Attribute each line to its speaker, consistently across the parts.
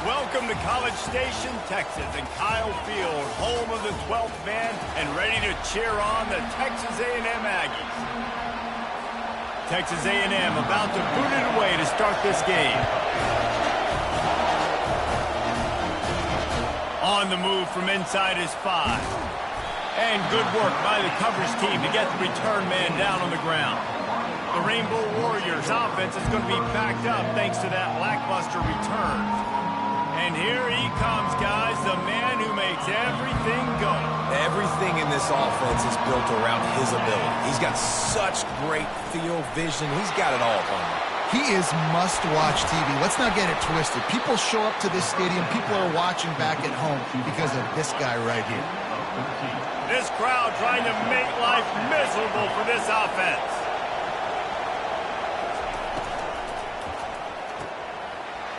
Speaker 1: Welcome to College Station, Texas, and Kyle Field, home of the 12th man, and ready to cheer on the Texas A&M Aggies. Texas A&M about to boot it away to start this game. On the move from inside is 5. And good work by the coverage team to get the return man down on the ground. The Rainbow Warriors offense is going to be backed up thanks to that lackluster return. And here he comes, guys, the man who makes everything go.
Speaker 2: Everything in this offense is built around his ability. He's got such great field vision. He's got it all on him.
Speaker 3: He is must-watch TV. Let's not get it twisted. People show up to this stadium. People are watching back at home because of this guy right here.
Speaker 1: This crowd trying to make life miserable for this offense.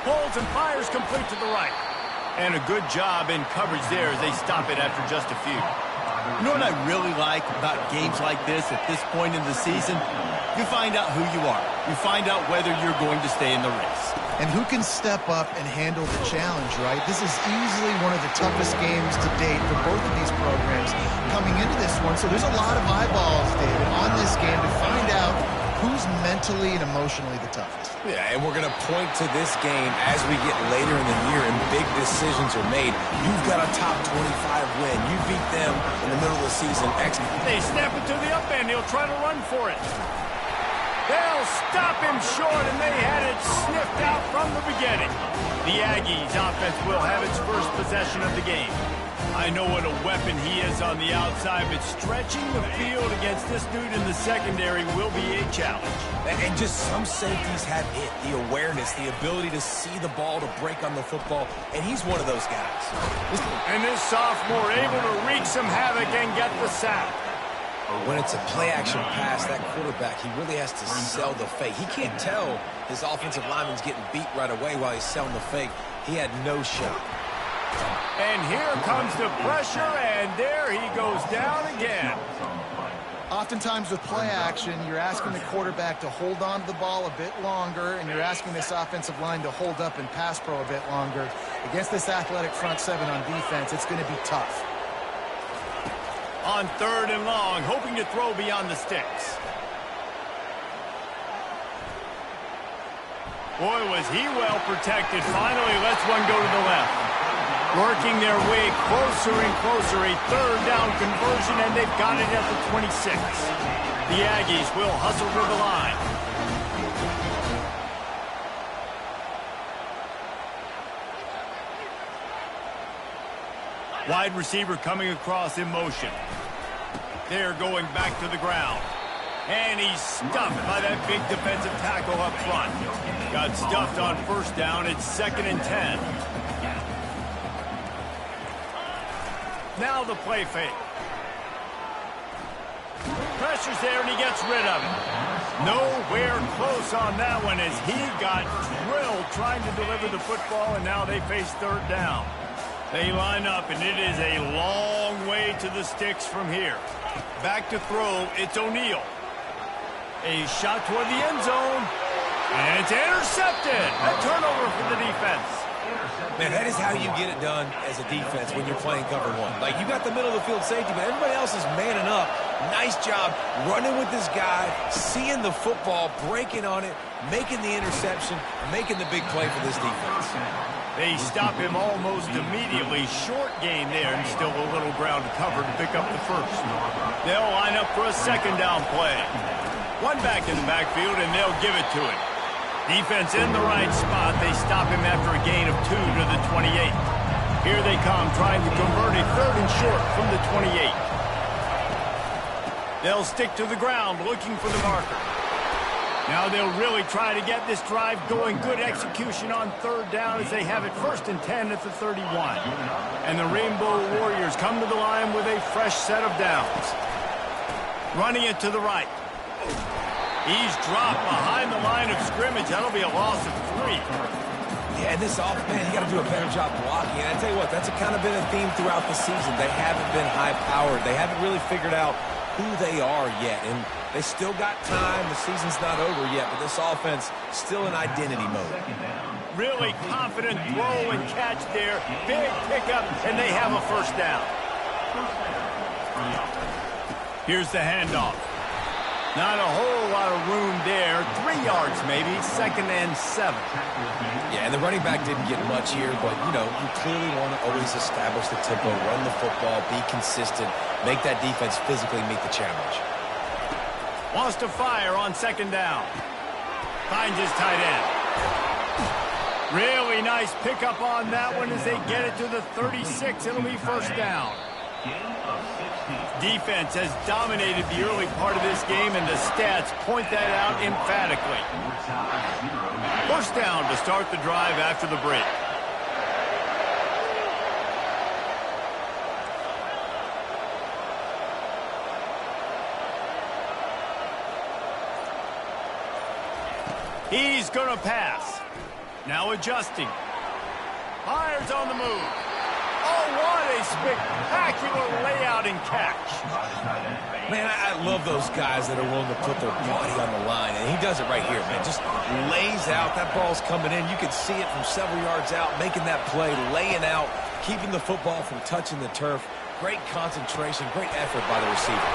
Speaker 1: Holds and fires complete to the right. And a good job in coverage there as they stop it after just a few.
Speaker 4: You know what I really like about games like this at this point in the season? You find out who you are. You find out whether you're going to stay in the race.
Speaker 3: And who can step up and handle the challenge, right? This is easily one of the toughest games to date for both of these programs coming into this one. So there's a lot of eyeballs, David, on this game to find out who's mentally and emotionally the toughest.
Speaker 2: Yeah, and we're going to point to this game as we get later in the year and big decisions are made. You've got a top 25 win. You beat them in the middle of the season.
Speaker 1: They snap it to the up end. He'll try to run for it. They'll stop him short, and they had it sniffed out from the beginning. The Aggies offense will have its first possession of the game. I know what a weapon he is on the outside, but stretching the field against this dude in the secondary will be a challenge.
Speaker 2: And just some safeties have it, the awareness, the ability to see the ball, to break on the football, and he's one of those guys.
Speaker 1: And this sophomore able to wreak some havoc and get the sack.
Speaker 2: When it's a play-action pass, that quarterback, he really has to sell the fake. He can't tell his offensive lineman's getting beat right away while he's selling the fake. He had no shot.
Speaker 1: And here comes the pressure, and there he goes down again.
Speaker 3: Oftentimes with play action, you're asking the quarterback to hold on to the ball a bit longer, and you're asking this offensive line to hold up and pass pro a bit longer. Against this athletic front seven on defense, it's going to be tough.
Speaker 1: On 3rd and long, hoping to throw beyond the sticks. Boy, was he well protected. Finally lets one go to the left. Working their way closer and closer. A 3rd down conversion, and they've got it at the 26. The Aggies will hustle to the line. Wide receiver coming across in motion. They're going back to the ground. And he's stuffed by that big defensive tackle up front. Got stuffed on 1st down. It's 2nd and 10. Now the play fake. Pressure's there, and he gets rid of it. Nowhere close on that one as he got drilled trying to deliver the football, and now they face 3rd down. They line up, and it is a long way to the sticks from here. Back to throw, it's O'Neal. A shot toward the end zone, and it's intercepted. A turnover for the defense.
Speaker 2: Man, that is how you get it done as a defense when you're playing cover one. Like, you got the middle of the field safety, but everybody else is manning up. Nice job running with this guy, seeing the football, breaking on it, making the interception, making the big play for this defense.
Speaker 1: They stop him almost immediately. Short gain there, and still a little ground to cover to pick up the 1st. They'll line up for a 2nd down play. One back in the backfield, and they'll give it to him. Defense in the right spot. They stop him after a gain of 2 to the 28. Here they come, trying to convert a 3rd and short from the 28. They'll stick to the ground, looking for the marker. Now they'll really try to get this drive going. Good execution on 3rd down as they have it 1st and 10 at the 31. And the Rainbow Warriors come to the line with a fresh set of downs. Running it to the right. He's dropped behind the line of scrimmage. That'll be a loss of 3.
Speaker 2: Yeah, and this offense, man, you got to do a better job blocking. And I tell you what, that's kind of been a theme throughout the season. They haven't been high-powered. They haven't really figured out who they are yet. And they still got time. The season's not over yet, but this offense still in identity mode.
Speaker 1: Really confident throw and catch there. Big pickup, and they have a first down. Here's the handoff. Not a whole lot of room there. 3 yards maybe, 2nd and 7.
Speaker 2: Yeah, and the running back didn't get much here, but, you know, you clearly want to always establish the tempo, run the football, be consistent, make that defense physically meet the challenge.
Speaker 1: Wants to fire on 2nd down. Finds his tight end. Really nice pickup on that one as they get it to the 36. It'll be first down. Defense has dominated the early part of this game, and the stats point that out emphatically. First down to start the drive after the break. He's going to pass. Now adjusting. Fires on the move. Oh, what a spectacular layout and catch.
Speaker 2: Man, I love those guys that are willing to put their body on the line, and he does it right here, man. Just lays out. That ball's coming in. You can see it from several yards out, making that play, laying out, keeping the football from touching the turf. Great concentration, great effort by the receiver.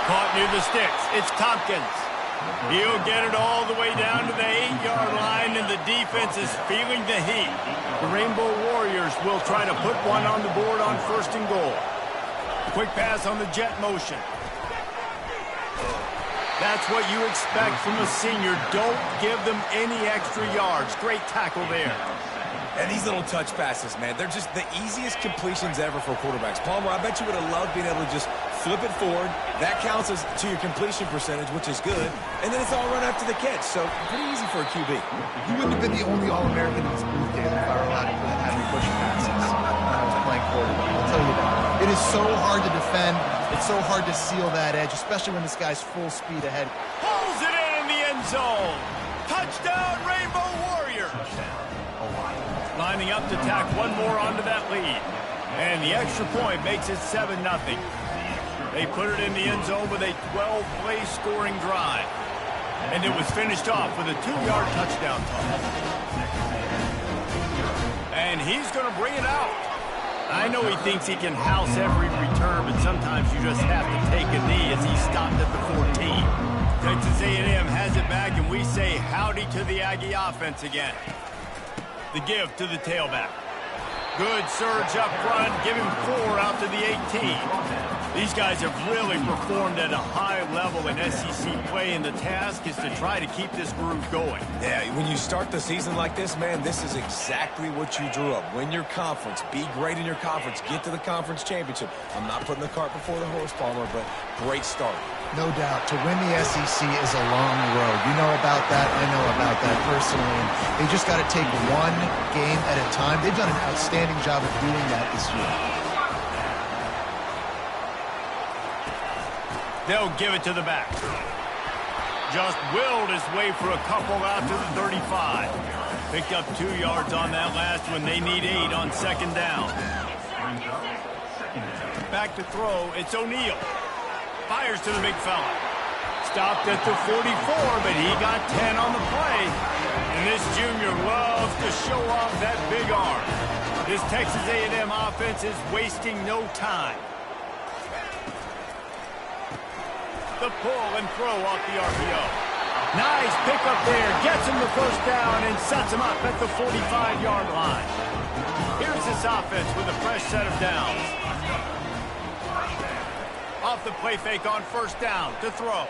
Speaker 1: Caught near the sticks. It's Tompkins. He'll get it all the way down to the 8-yard line, and the defense is feeling the heat. The Rainbow Warriors will try to put one on the board on 1st and goal. Quick pass on the jet motion. That's what you expect from a senior. Don't give them any extra yards. Great tackle there.
Speaker 2: And these little touch passes, man, they're just the easiest completions ever for quarterbacks. Palmer, I bet you would have loved being able to just flip it forward. That counts as to your completion percentage, which is good. And then it's all run after the catch. So pretty easy for a QB.
Speaker 3: He wouldn't have been the only All-American in this booth, David, if I were allowed to put out any push passes when I was playing quarterback. I'll tell you that. It is so hard to defend. It's so hard to seal that edge, especially when this guy's full speed ahead.
Speaker 1: Pulls it in the end zone. Touchdown, Rainbow Warriors. Lining up to tack one more onto that lead. And the extra point makes it 7-0. They put it in the end zone with a 12-play scoring drive. And it was finished off with a 2-yard touchdown toss. And he's going to bring it out. I know he thinks he can house every return, but sometimes you just have to take a knee as he stopped at the 14. Texas A&M has it back, and we say howdy to the Aggie offense again. The give to the tailback. Good surge up front, give him 4 out to the 18. These guys have really performed at a high level in SEC play, and the task is to try to keep this groove going.
Speaker 2: Yeah, when you start the season like this, man, this is exactly what you drew up. Win your conference, be great in your conference, get to the conference championship. I'm not putting the cart before the horse, Palmer, but great start.
Speaker 3: No doubt. To win the SEC is a long road. You know about that. I know about that personally. And they just got to take one game at a time. They've done an outstanding job of doing that this year.
Speaker 1: They'll give it to the back. Just willed his way for a couple out to the 35. Picked up 2 yards on that last one. They need 8 on 2nd down. Back to throw. It's O'Neal. Fires to the big fella. Stopped at the 44, but he got 10 on the play. And this junior loves to show off that big arm. This Texas A&M offense is wasting no time. The pull and throw off the RPO. Nice pickup there. Gets him the first down and sets him up at the 45-yard line. Here's this offense with a fresh set of downs. Off the play fake on 1st down to throw.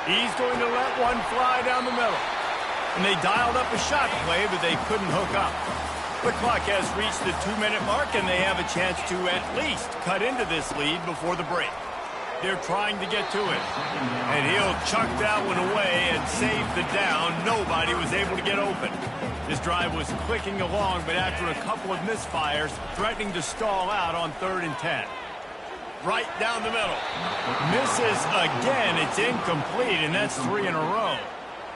Speaker 1: He's going to let one fly down the middle. And they dialed up a shot play, but they couldn't hook up. The clock has reached the 2-minute mark, and they have a chance to at least cut into this lead before the break. They're trying to get to it. And he'll chuck that one away and save the down. Nobody was able to get open. This drive was clicking along, but after a couple of misfires, threatening to stall out on 3rd and 10. Right down the middle. Misses again. It's incomplete, and that's 3 in a row.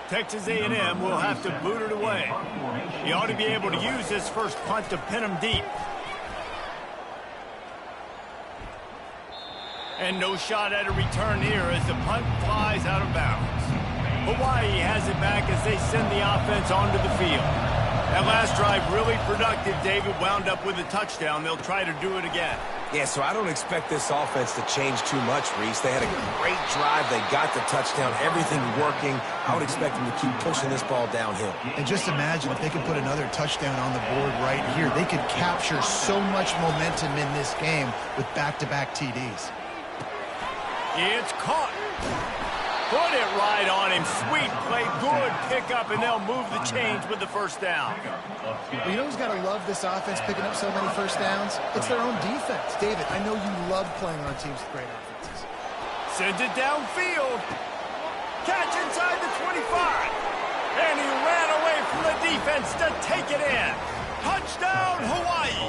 Speaker 1: Texas A&M will have to boot it away. He ought to be able to use this first punt to pin him deep. And no shot at a return here as the punt flies out of bounds. Hawaii has it back as they send the offense onto the field. That last drive really productive. David wound up with a touchdown. They'll try to do it again.
Speaker 2: Yeah, so I don't expect this offense to change too much, Reese. They had a great drive. They got the touchdown. Everything working. I would expect them to keep pushing this ball downhill.
Speaker 3: And just imagine if they could put another touchdown on the board right here. They could capture so much momentum in this game with back-to-back TDs.
Speaker 1: It's caught. Put it right on him. Sweet play. Good pickup, and they'll move the chains with the first down.
Speaker 3: Well, you know who's got to love this offense picking up so many first downs? It's their own defense. David, I know you love playing on teams with great offenses.
Speaker 1: Sends it downfield. Catch inside the 25. And he ran away from the defense to take it in. Touchdown, Hawaii.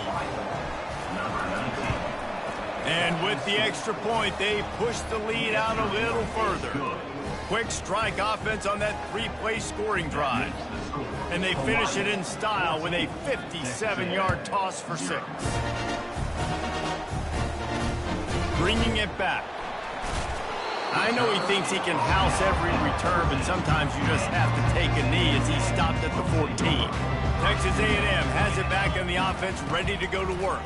Speaker 1: And with the extra point, they push the lead out a little further. Quick strike offense on that three-play scoring drive. And they finish it in style with a 57-yard toss for 6. Bringing it back. I know he thinks he can house every return, but sometimes you just have to take a knee as he stopped at the 14. Texas A&M has it back in the offense, ready to go to work.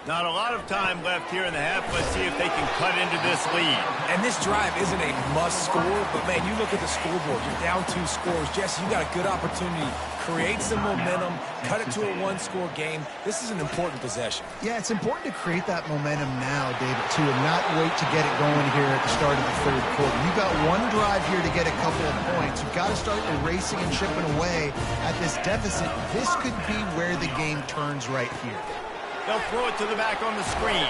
Speaker 1: Not a lot of time left here in the half. Let's see if they can cut into this lead.
Speaker 2: And this drive isn't a must score, but, man, you look at the scoreboard. You're down 2 scores. Jesse, you got a good opportunity. Create some momentum. Cut it to a 1-score game. This is an important possession.
Speaker 3: Yeah, it's important to create that momentum now, David, too, and not wait to get it going here at the start of the third quarter. You've got one drive here to get a couple of points. You've got to start erasing and chipping away at this deficit. This could be where the game turns right here.
Speaker 1: They'll throw it to the back on the screen.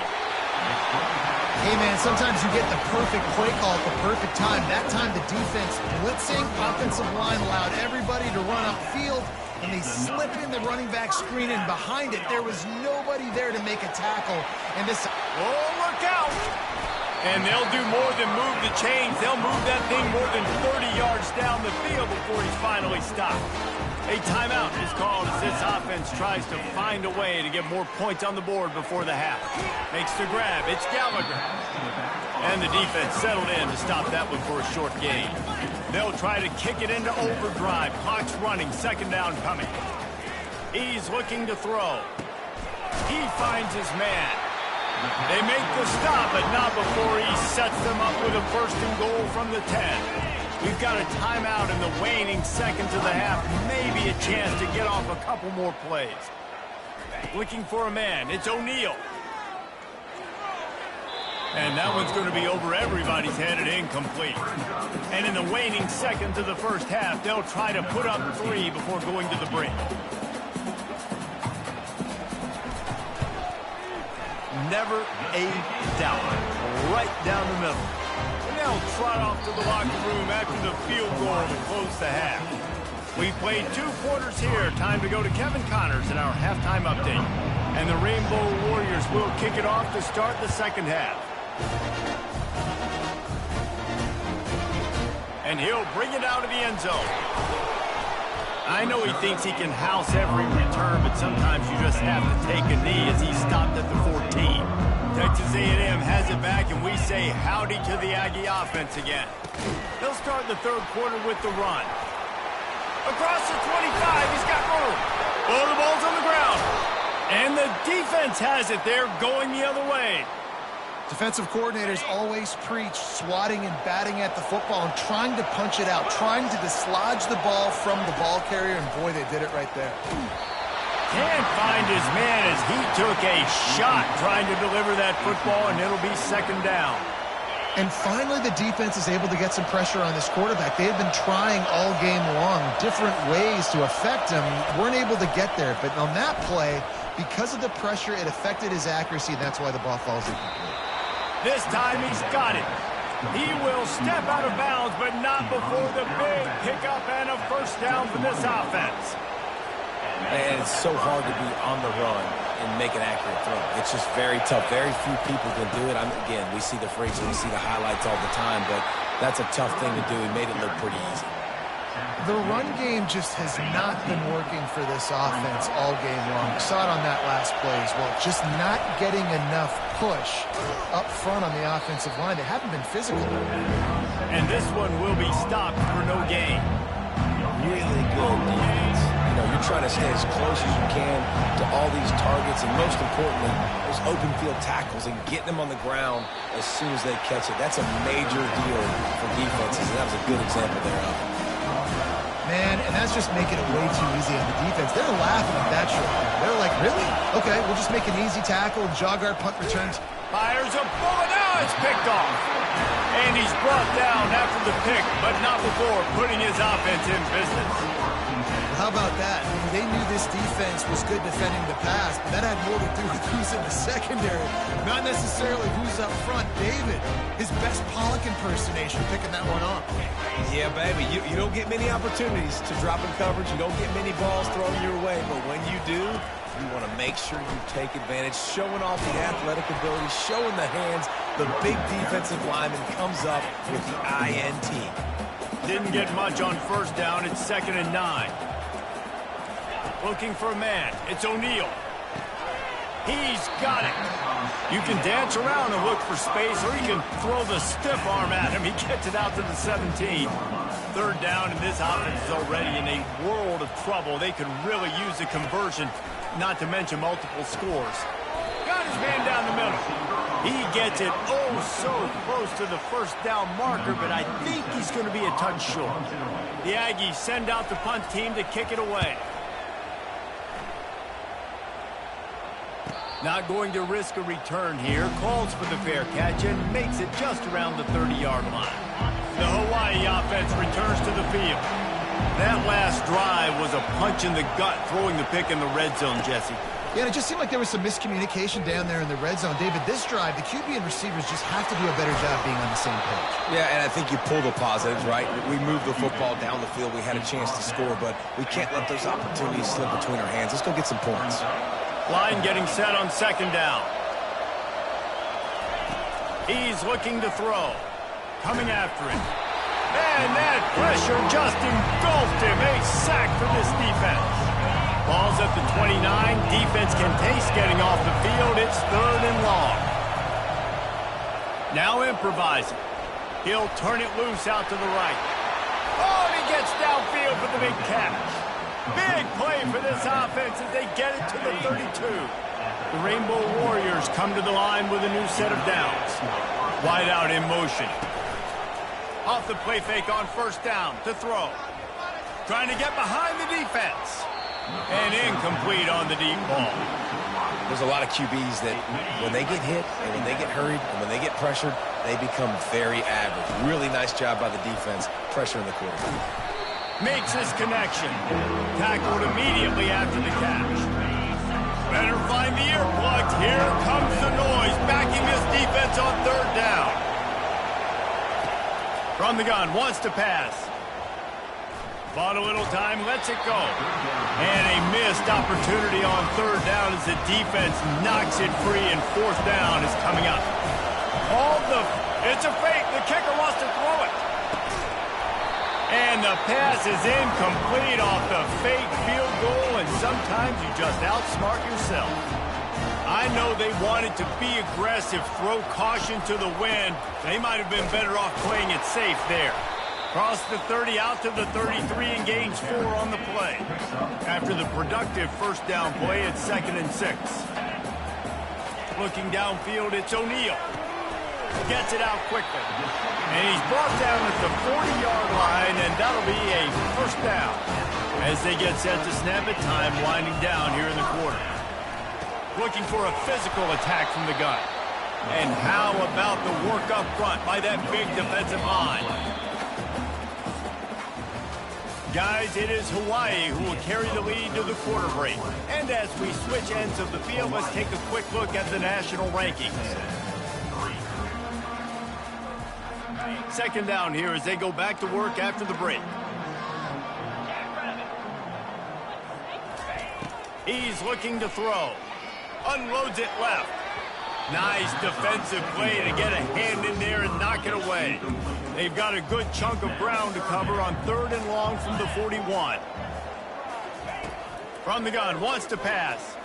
Speaker 3: Hey, man, sometimes you get the perfect play call at the perfect time. That time the defense blitzing, offensive line allowed everybody to run upfield, and they slip in the running back screen, and behind it, there was nobody there to make a tackle. And this...
Speaker 1: Oh, look out! And they'll do more than move the chains. They'll move that thing more than 30 yards down the field before he's finally stopped. A timeout is called as this offense tries to find a way to get more points on the board before the half. Makes the grab. It's Gallagher. And the defense settled in to stop that one for a short gain. They'll try to kick it into overdrive. Clock's running. Second down coming. He's looking to throw. He finds his man. They make the stop, but not before he sets them up with a first and goal from the 10. We've got a timeout in the waning seconds of the half. Maybe a chance to get off a couple more plays. Looking for a man. It's O'Neal. And that one's going to be over everybody's head and incomplete. And in the waning seconds of the first half, they'll try to put up 3 before going to the break. Never a doubt. Right down the middle. They'll trot off to the locker room after the field goal to close the half. We played 2 quarters here. Time to go to Kevin Connors in our halftime update. And the Rainbow Warriors will kick it off to start the second half. And he'll bring it out of the end zone. I know he thinks he can house every return, but sometimes you just have to take a knee as he stopped at the 14. Texas A&M has it back, and we say howdy to the Aggie offense again. They'll start the third quarter with the run. Across the 25, he's got room. Oh, the ball's on the ground. And the defense has it. They're going the other way.
Speaker 3: Defensive coordinators always preach swatting and batting at the football and trying to punch it out, trying to dislodge the ball from the ball carrier, and boy, they did it right there.
Speaker 1: Can't find his man as he took a shot trying to deliver that football, and it'll be second down.
Speaker 3: And finally, the defense is able to get some pressure on this quarterback. They have been trying all game long different ways to affect him. Weren't able to get there, but on that play, because of the pressure, it affected his accuracy, and that's why the ball falls incomplete.
Speaker 1: This time he's got it. He will step out of bounds, but not before the big pickup and a first down for this offense.
Speaker 2: And it's so hard to be on the run and make an accurate throw. It's just very tough. Very few people can do it. Again, we see the freaks and we see the highlights all the time, but that's a tough thing to do. He made it look pretty easy.
Speaker 3: The run game just has not been working for this offense all game long. We saw it on that last play as well. Just not getting enough push up front on the offensive line. They haven't been physical.
Speaker 1: And this one will be stopped for no gain.
Speaker 2: Really good defense. You know, You're trying to stay as close as you can to all these targets, and most importantly, those open field tackles and getting them on the ground as soon as they catch it. That's a major deal for defenses, and that was a good example there of it.
Speaker 3: Man, and that's just making it way too easy on the defense. They're laughing at that short. They're like, really? Okay, we'll just make an easy tackle, jog our punt return.
Speaker 1: Fires a bullet. Now it's picked off. And he's brought down after the pick, but not before putting his offense in business.
Speaker 3: How about that? I mean, they knew this defense was good defending the pass, but that had more to do with who's in the secondary, not necessarily who's up front. David, his best Pollock impersonation, picking that one off.
Speaker 2: Yeah, baby, you don't get many opportunities to drop in coverage. You don't get many balls thrown your way, but when you do, you want to make sure you take advantage, showing off the athletic ability, showing the hands. The big defensive lineman comes up with the INT.
Speaker 1: Didn't get much on first down. It's 2nd and 9. Looking for a man. It's O'Neal. He's got it. You can dance around and look for space, or you can throw the stiff arm at him. He gets it out to the 17. 3rd down, and this offense is already in a world of trouble. They could really use a conversion, not to mention multiple scores. Got his man down the middle. He gets it so close to the 1st down marker, but I think he's going to be a touch short. The Aggies send out the punt team to kick it away. Not going to risk a return here. Calls for the fair catch and makes it just around the 30-yard line. The Hawaii offense returns to the field. That last drive was a punch in the gut, throwing the pick in the red zone, Jesse.
Speaker 3: Yeah, and it just seemed like there was some miscommunication down there in the red zone. David, this drive, the QB and receivers just have to do a better job being on the same page.
Speaker 2: Yeah, and I think you pull the positives, right? We moved the football down the field. We had a chance to score, but we can't let those opportunities slip between our hands. Let's go get some points.
Speaker 1: Line getting set on 2nd down. He's looking to throw. Coming after him. And that pressure just engulfed him. A sack for this defense. Ball's at the 29. Defense can taste getting off the field. It's 3rd and long. Now improvising. He'll turn it loose out to the right. Oh, and he gets downfield for the big catch. Big play for this offense as they get it to the 32. The Rainbow Warriors come to the line with a new set of downs. Wide out in motion. Off the play fake on 1st down to throw. Trying to get behind the defense. And incomplete on the deep ball.
Speaker 2: There's a lot of QBs that when they get hit and when they get hurried and when they get pressured, they become very average. Really nice job by the defense, pressuring the quarterback.
Speaker 1: Makes his connection. Tackled immediately after the catch. Better find the earplugs. Here comes the noise, backing this defense on 3rd down. From the gun, wants to pass. Bought a little time, lets it go. And a missed opportunity on 3rd down as the defense knocks it free, and 4th down is coming up. It's a fake. The kicker wants to throw it. And the pass is incomplete off the fake field goal, and sometimes you just outsmart yourself. I know they wanted to be aggressive, throw caution to the wind. They might have been better off playing it safe there. Cross the 30 out to the 33 and gains 4 on the play. After the productive 1st down play, it's 2nd and 6. Looking downfield, it's O'Neal. Gets it out quickly. And he's brought down at the 40-yard line, and that'll be a 1st down. As they get set to snap it, time winding down here in the quarter. Looking for a physical attack from the gun. And how about the work up front by that big defensive line? Guys, it is Hawaii who will carry the lead to the quarter break. And as we switch ends of the field, let's take a quick look at the national rankings. 2nd down here as they go back to work after the break. He's looking to throw. Unloads it left. Nice defensive play to get a hand in there and knock it away. They've got a good chunk of ground to cover on 3rd and long from the 41. From the gun, wants to pass.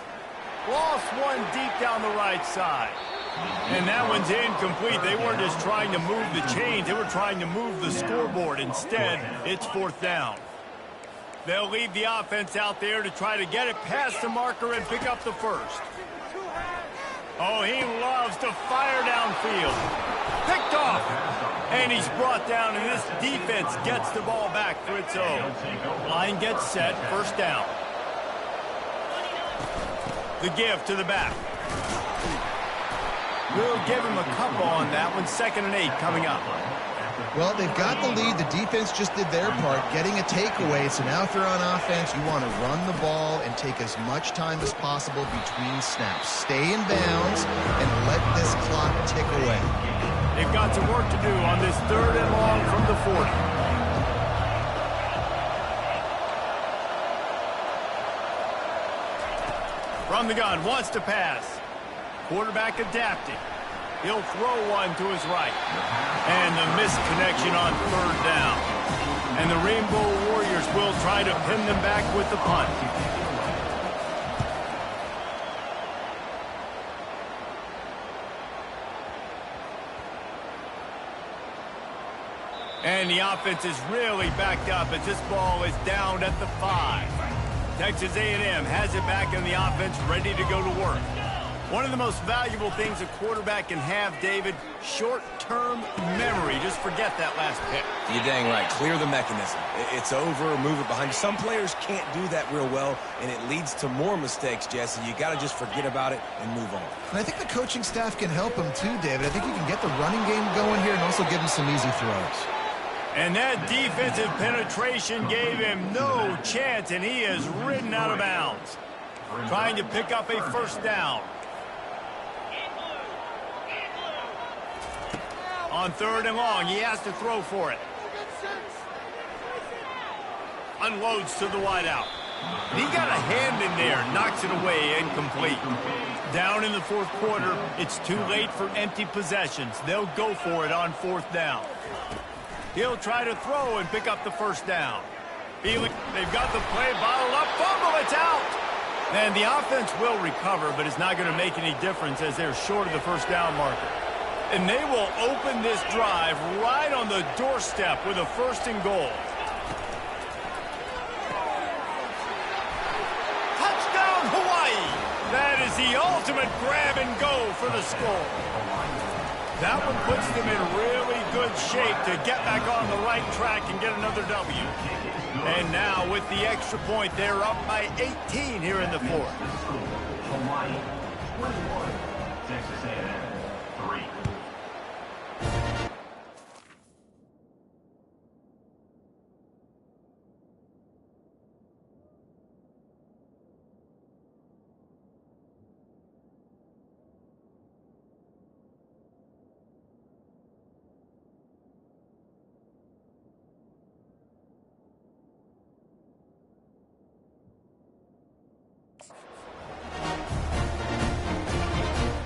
Speaker 1: Lost one deep down the right side. And that one's incomplete. They weren't just trying to move the chains. They were trying to move the scoreboard. Instead, it's 4th down. They'll leave the offense out there to try to get it past the marker and pick up the first. Oh, he loves to fire downfield. Picked off. And he's brought down, and this defense gets the ball back for its own. Line gets set, first down. The give to the back. We'll give him a couple on that one. 2nd and 8 coming up.
Speaker 3: Well, they've got the lead. The defense just did their part, getting a takeaway. So now if they're on offense, you want to run the ball and take as much time as possible between snaps. Stay in bounds and let this clock tick away.
Speaker 1: They've got some work to do on this 3rd and long from the 40. From the gun, wants to pass. Quarterback adapting. He'll throw one to his right. And the missed connection on 3rd down. And the Rainbow Warriors will try to pin them back with the punt. And the offense is really backed up as this ball is down at the 5. Texas A&M has it back in the offense, ready to go to work. One of the most valuable things a quarterback can have, David, short-term memory. Just forget that last pick.
Speaker 2: You're dang right. Clear the mechanism. It's over, move it behind you. Some players can't do that real well, and it leads to more mistakes, Jesse. You got to just forget about it and move on.
Speaker 3: And I think the coaching staff can help him too, David. I think you can get the running game going here and also give him some easy throws.
Speaker 1: And that defensive penetration gave him no chance, and he is ridden out of bounds. Trying to pick up a first down. On 3rd and long, he has to throw for it. Unloads to the wideout. He got a hand in there, knocks it away, incomplete. Down in the 4th quarter, it's too late for empty possessions. They'll go for it on 4th down. He'll try to throw and pick up the first down. They've got the play bottled up. Fumble, it's out. And the offense will recover, but it's not going to make any difference as they're short of the first down marker. And they will open this drive right on the doorstep with a 1st and goal. Touchdown, Hawaii! That is the ultimate grab and go for the score. That one puts them in really good shape to get back on the right track and get another W. And now with the extra point, they're up by 18 here in the 4th.
Speaker 5: Hawaii 21, Texas A&M 3.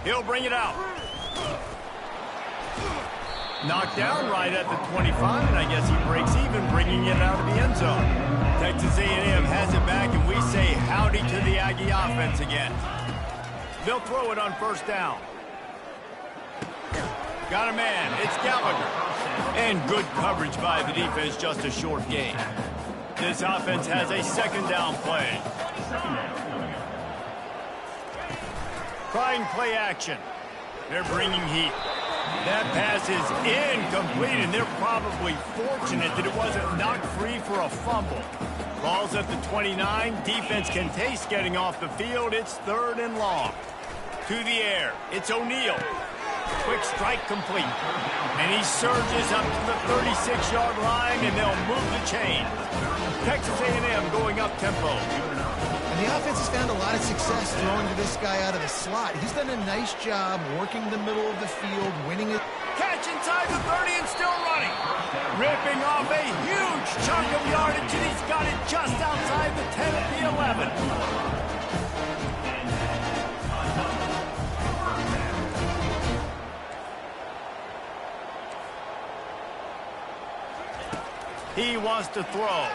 Speaker 1: He'll bring it out. Knocked down right at the 25, and I guess he breaks even, bringing it out of the end zone. Texas A&M has it back, and we say howdy to the Aggie offense again. They'll throw it on 1st down. Got a man. It's Gallagher. And good coverage by the defense, just a short gain. This offense has a 2nd down play. Trying play action. They're bringing heat. That pass is incomplete, and they're probably fortunate that it wasn't knocked free for a fumble. Ball's at the 29. Defense can taste getting off the field. It's 3rd and long. To the air. It's O'Neal. Quick strike complete. And he surges up to the 36-yard line, and they'll move the chain. Texas A&M going up tempo.
Speaker 3: And the offense has found a lot of success throwing to this guy out of the slot. He's done a nice job working the middle of the field, winning it.
Speaker 1: Catch inside the 30 and still running. Ripping off a huge chunk of yardage, and he's got it just outside the 10 at the 11. He wants to throw.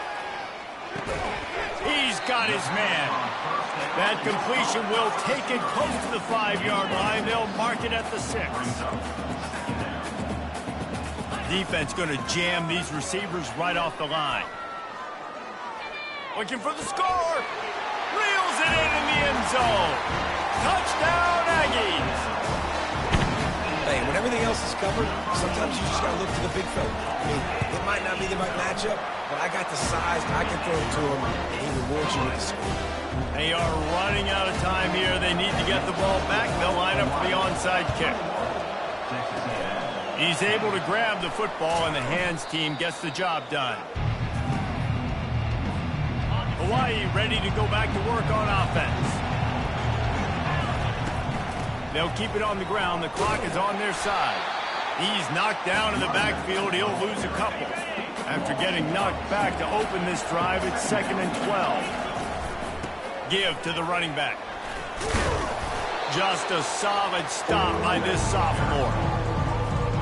Speaker 1: He's got his man. That completion will take it close to the 5-yard line. They'll mark it at the 6. Defense going to jam these receivers right off the line. Looking for the score. Reels it in the end zone. Touchdown, Aggies.
Speaker 2: Hey, when everything else is covered, sometimes you just got to look to the big fella. I mean, it might not be the right matchup, but I got the size, I can throw it to him, and he rewards you with the score.
Speaker 1: They are running out of time here. They need to get the ball back. They'll line up for the onside kick. He's able to grab the football, and the hands team gets the job done. Hawaii ready to go back to work on offense. They'll keep it on the ground. The clock is on their side. He's knocked down in the backfield. He'll lose a couple. After getting knocked back to open this drive, it's 2nd and 12. Give to the running back. Just a solid stop by this sophomore.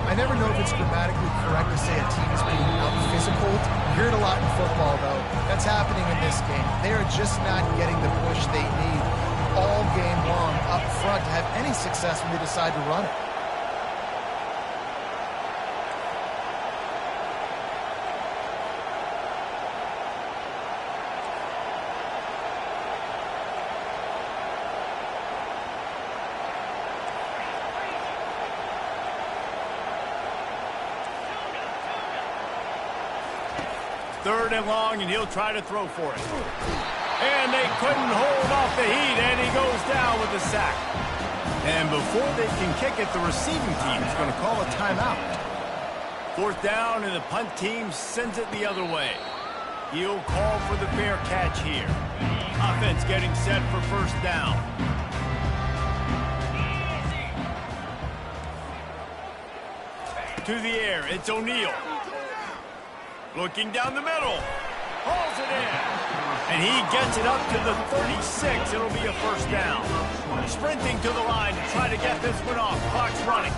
Speaker 3: I never know if it's grammatically correct to say a team is being out-physical. You hear it a lot in football, though. That's happening in this game. They are just not getting the push they need all game long up front to have any success when they decide to run it.
Speaker 1: Third and long, and he'll try to throw for it. And they couldn't hold off the heat, and he goes down with a sack. And before they can kick it, the receiving team is going to call a timeout. 4th down, and the punt team sends it the other way. He'll call for the fair catch here. Offense getting set for 1st down. To the air, it's O'Neal. Looking down the middle. Hauls it in. And he gets it up to the 36. It'll be a 1st down. Sprinting to the line to try to get this one off. Clock's running.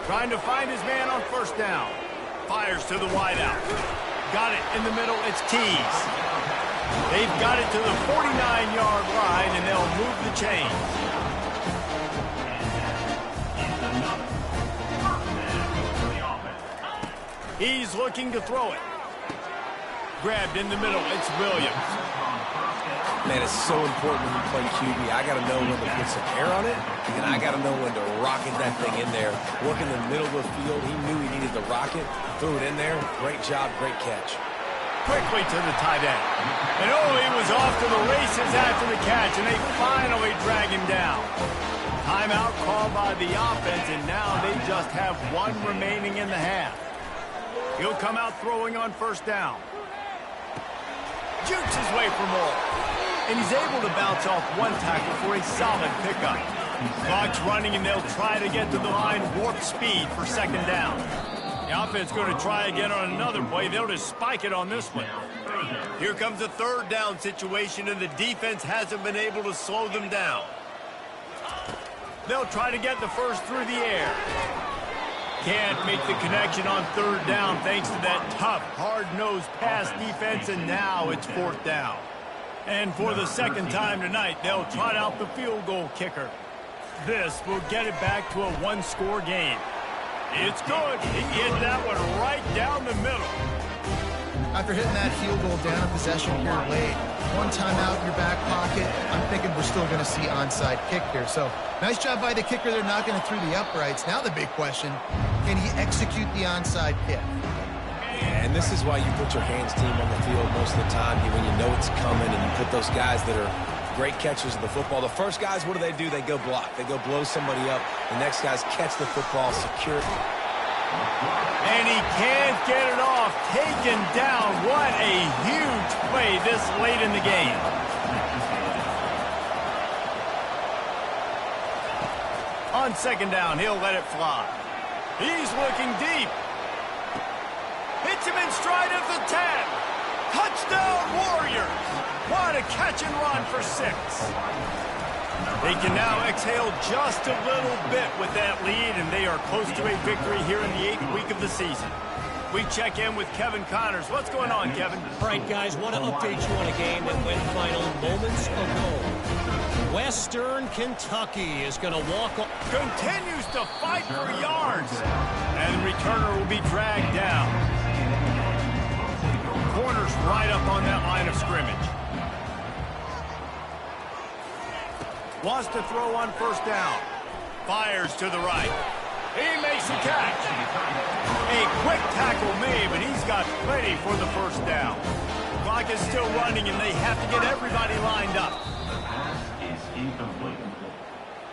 Speaker 1: Trying to find his man on 1st down. Fires to the wideout. Got it in the middle. It's Tees. They've got it to the 49-yard line, and they'll move the chains. He's looking to throw it. Grabbed in the middle. It's Williams.
Speaker 2: Man, it's so important when you play QB. I got to know when to put some air on it, and I got to know when to rocket that thing in there. Work in the middle of the field. He knew he needed to rocket. Threw it in there. Great job. Great catch.
Speaker 1: Quickly to the tight end. And he was off to the races after the catch, and they finally drag him down. Timeout called by the offense, and now they just have one remaining in the half. He'll come out throwing on 1st down. Jukes his way for more. And he's able to bounce off one tackle for a solid pickup. Clock's running, and they'll try to get to the line warp speed for 2nd down. The offense going to try again on another play. They'll just spike it on this one. Here comes a 3rd down situation, and the defense hasn't been able to slow them down. They'll try to get the first through the air. Can't make the connection on 3rd down thanks to that tough, hard-nosed pass defense, and now it's 4th down. And for the 2nd time tonight, they'll trot out the field goal kicker. This will get it back to a 1-score game. It's good. He hit that one right down the middle.
Speaker 3: After hitting that field goal down a possession here late, one timeout in your back pocket, I'm thinking we're still going to see onside kick here. So nice job by the kicker. They're knocking it through the uprights. Now the big question, can he execute the onside kick?
Speaker 2: And this is why you put your hands team on the field most of the time when you know it's coming, and you put those guys that are great catchers of the football. The first guys, what do? They go block. They go blow somebody up. The next guys catch the football, secure it.
Speaker 1: And he can't get it off. Taken down. What a huge play this late in the game. On 2nd down, he'll let it fly. He's looking deep. Hits him in stride at the 10. Touchdown, Warriors. What a catch and run for 6. They can now exhale just a little bit with that lead, and they are close to a victory here in the 8th week of the season. We check in with Kevin Connors. What's going on, Kevin?
Speaker 6: All right, guys, want to update you on a game that went final moments ago. West Western Kentucky is going to walk on.
Speaker 1: Continues to fight for yards. And the returner will be dragged down. Corner's right up on that line of scrimmage. Wants to throw on first down. Fires to the right. He makes the catch. A quick tackle made, but he's got plenty for the first down. The clock is still running, and they have to get everybody lined up.
Speaker 5: Is incomplete.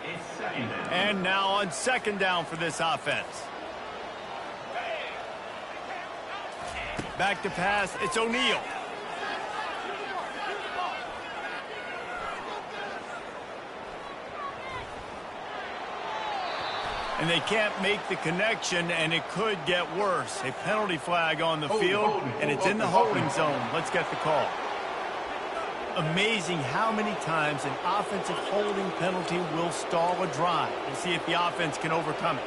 Speaker 5: It's second down.
Speaker 1: And now on second down for this offense. Back to pass. It's O'Neal. And they can't make the connection, and it could get worse. A penalty flag on the field, and it's in the holding zone. Let's get the call. Amazing how many times an offensive holding penalty will stall a drive. We'll see if the offense can overcome it.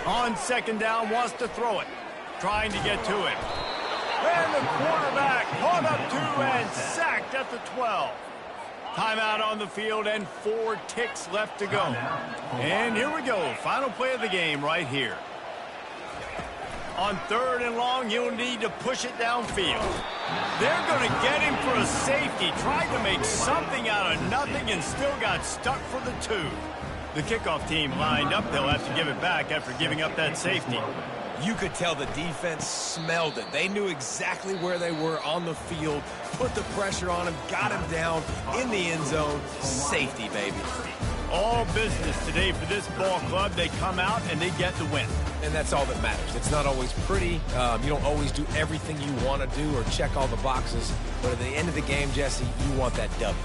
Speaker 1: On second down, wants to throw it. Trying to get to him. And the quarterback caught up to and sacked at the 12. Timeout on the field and 4 ticks left to go. And here we go. Final play of the game right here. On third and long, you'll need to push it downfield. They're going to get him for a safety. Tried to make something out of nothing and still got stuck for the 2. The kickoff team lined up. They'll have to give it back after giving up that safety.
Speaker 2: You could tell the defense smelled it. They knew exactly where they were on the field, put the pressure on him, got him down in the end zone. Safety, baby.
Speaker 1: All business today for this ball club. They come out and they get the win.
Speaker 2: And that's all that matters. It's not always pretty. You don't always do everything you want to do or check all the boxes. But at the end of the game, Jesse, you want that W.